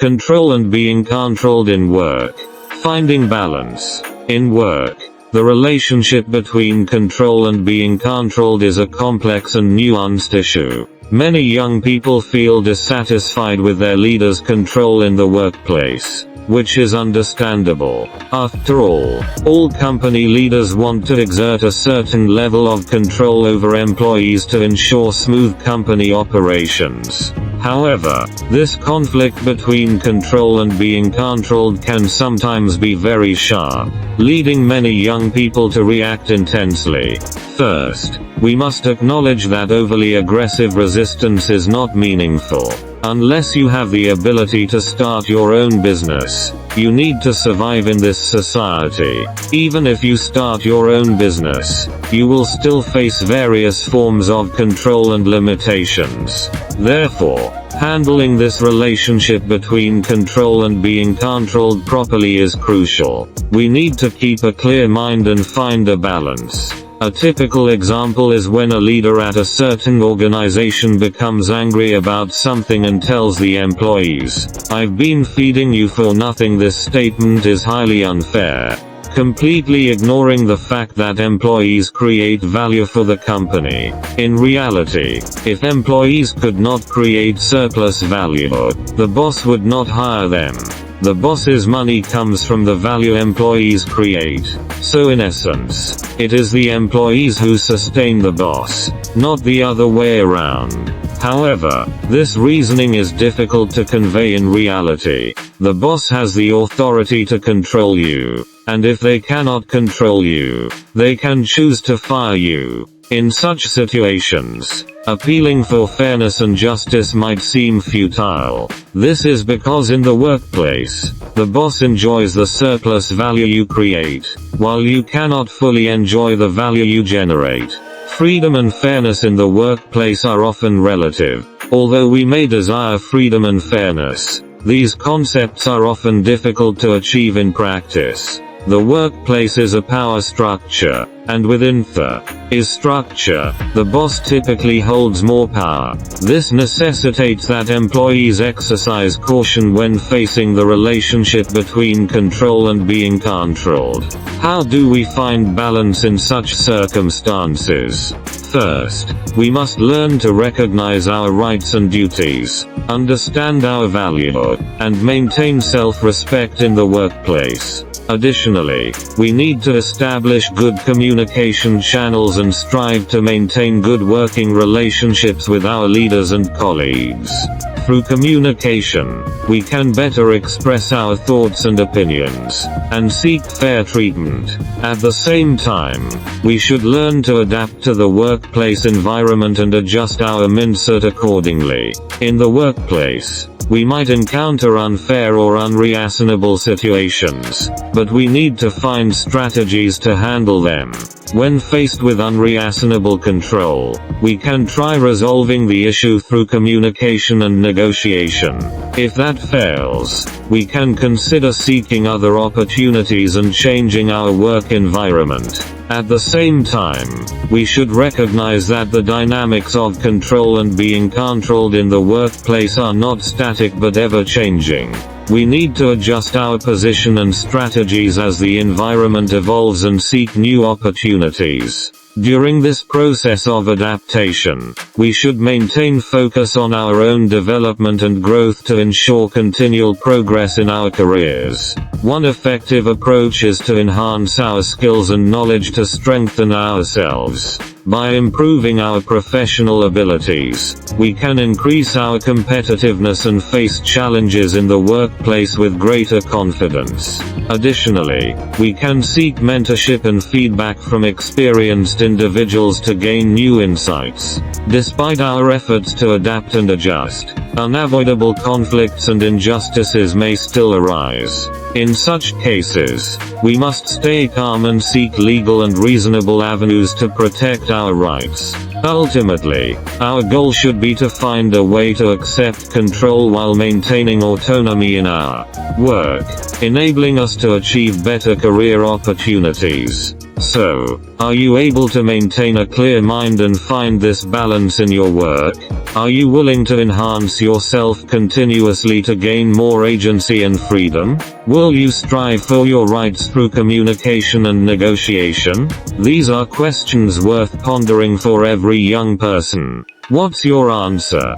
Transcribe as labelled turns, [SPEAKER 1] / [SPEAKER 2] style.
[SPEAKER 1] Control and being controlled in work. Finding balance. In work, the relationship between control and being controlled is a complex and nuanced issue. Many young people feel dissatisfied with their leaders' control in the workplace, which is understandable. After all company leaders want to exert a certain level of control over employees to ensure smooth company operations. However, this conflict between control and being controlled can sometimes be very sharp, leading many young people to react intensely. First, we must acknowledge that overly aggressive resistance is not meaningful. Unless you have the ability to start your own business, you need to survive in this society. Even if you start your own business, you will still face various forms of control and limitations. Therefore, handling this relationship between control and being controlled properly is crucial. We need to keep a clear mind and find a balance. A typical example is when a leader at a certain organization becomes angry about something and tells the employees, "I've been feeding you for nothing." This statement is highly unfair, completely ignoring the fact that employees create value for the company. In reality, if employees could not create surplus value, the boss would not hire them. The boss's money comes from the value employees create. So in essence, it is the employees who sustain the boss, not the other way around. However, this reasoning is difficult to convey in reality. The boss has the authority to control you, and if they cannot control you, they can choose to fire you. In such situations, appealing for fairness and justice might seem futile. This is because in the workplace, the boss enjoys the surplus value you create, while you cannot fully enjoy the value you generate. Freedom and fairness in the workplace are often relative. Although we may desire freedom and fairness, these concepts are often difficult to achieve in practice. The workplace is a power structure, and within the structure, the boss typically holds more power. This necessitates that employees exercise caution when facing the relationship between control and being controlled. How do we find balance in such circumstances? First, we must learn to recognize our rights and duties, understand our value, and maintain self-respect in the workplace. Additionally, we need to establish good communication channels and strive to maintain good working relationships with our leaders and colleagues. Through communication, we can better express our thoughts and opinions, and seek fair treatment. At the same time, we should learn to adapt to the workplace environment and adjust our mindset accordingly. In the workplace, we might encounter unfair or unreasonable situations, but we need to find strategies to handle them. When faced with unreasonable control, we can try resolving the issue through communication and negotiation. If that fails, we can consider seeking other opportunities and changing our work environment. At the same time, we should recognize that the dynamics of control and being controlled in the workplace are not static but ever-changing. We need to adjust our position and strategies as the environment evolves and seek new opportunities. During this process of adaptation, we should maintain focus on our own development and growth to ensure continual progress in our careers. One effective approach is to enhance our skills and knowledge to strengthen ourselves. By improving our professional abilities, we can increase our competitiveness and face challenges in the workplace with greater confidence. Additionally, we can seek mentorship and feedback from experienced individuals to gain new insights. Despite our efforts to adapt and adjust, unavoidable conflicts and injustices may still arise. In such cases, we must stay calm and seek legal and reasonable avenues to protect our rights. Ultimately, our goal should be to find a way to accept control while maintaining autonomy in our work, enabling us to achieve better career opportunities. So, are you able to maintain a clear mind and find this balance in your work? Are you willing to enhance yourself continuously to gain more agency and freedom? Will you strive for your rights through communication and negotiation? These are questions worth pondering for every young person. What's your answer?